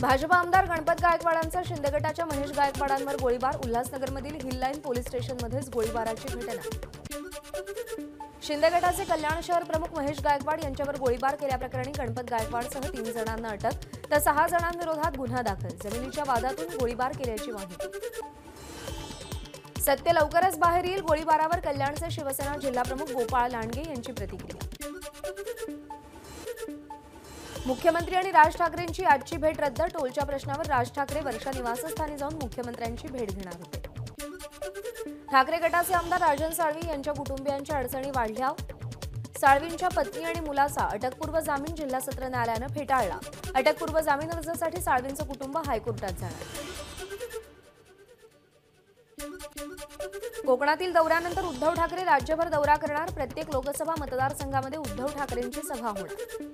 भाजप आमदार गणपत गायकवाडांचा शिंदे गटाच्या महेश गायकवाडांवर गोळीबार। उल्हासनगरमधील हिल लाईन पोलीस स्टेशनमध्येच गोळीबाराची घटना। शिंदे गटाचे कल्याण शहर प्रमुख महेश गायकवाड यांच्यावर गोळीबार केल्याप्रकरणी गणपत गायकवाडसह 3 जणांना अटक, तर 6 जणांविरोधात गुन्हा दाखल। जमिनीच्या वादातून गोळीबार केल्याची माहिती। सत्य लवकरच बाहेर येईल। गोळीबारावर कल्याणचे शिवसेना जिल्हाप्रमुख गोपाळ लांडगे यांची प्रतिक्रिया। मुख्यमंत्री आणि राज ठाकरेंची आजची भेट रद्द। टोलच्या प्रश्नावर राज ठाकरे वर्षा निवासस्थानी जाऊन मुख्यमंत्र्यांची भेट घेणार होते। ठाकरे गटाचे आमदार राजन साळवी यांच्या कुटुंबियांच्या अडचणी वाढल्या। साळवींच्या पत्नी आणि मुलाचा अटकपूर्व जामीन जिल्हा सत्र न्यायालयाने फेटाळला। अटकपूर्व जामीन अर्जासाठी साळवींचं कुटुंब हायकोर्टात जाणार। कोकणातील दौऱ्यानंतर उद्धव ठाकरे राज्यभर दौरा करणार। प्रत्येक लोकसभा मतदारसंघामध्ये उद्धव ठाकरेंची सभा होणार।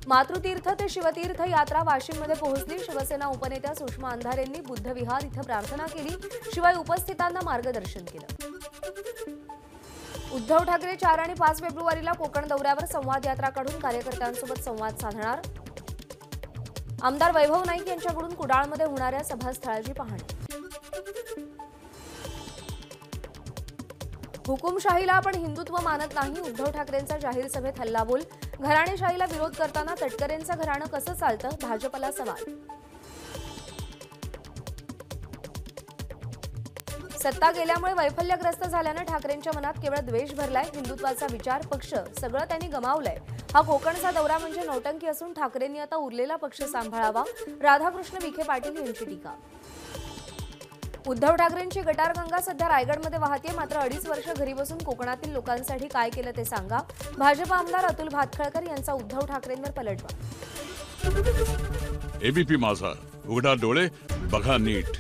मातृतीर्थ ते शिवतीर्थ यात्रा वाशिममध्ये पोहोचली। शिवसेना उपनेत्या सुषमा अंधारेंनी बुद्धविहार इथं प्रार्थना केली, शिवाय उपस्थितांना मार्गदर्शन केलं। उद्धव ठाकरे 4 आणि 5 फेब्रुवारीला कोकण दौऱ्यावर संवाद यात्रा काढून कार्यकर्त्यांसोबत संवाद साधणार। आमदार वैभव नाईक यांच्याकडून कुडाळमध्ये होणाऱ्या सभास्थळाची पाहणी। हुकुमशाहीला आपण हिंदुत्व मानत नाही। उद्धव ठाकरेंचा जाहीर सभेत हल्लाबोल। घराणेशाहीला विरोध करताना तटकरेंचं घराणं कसं चालतं, भाजपला सवाल। सत्ता गेल्यामुळे वैफल्यग्रस्त झाल्यानं ठाकरेंच्या मनात केवळ द्वेष भरलाय। हिंदुत्वाचा विचार पक्ष सगळं त्यांनी गमावलंय। हा कोकणचा दौरा म्हणजे नौटंकी असून ठाकरेंनी आता उरलेला पक्ष सांभाळावा। राधाकृष्ण विखे पाटील यांची टीका। उद्धव ठाकरेंची गटारगंगा सध्या रायगडमध्ये वाहते, मात्र 2.5 वर्ष घरी बसून कोकणातील लोकांसाठी काय केलं ते सांगा। भाजप आमदार अतुल भातखळकर यांचा उद्धव ठाकरेंवर पलटवार। एबीपी माझा, उघडा डोळे बघा नीट।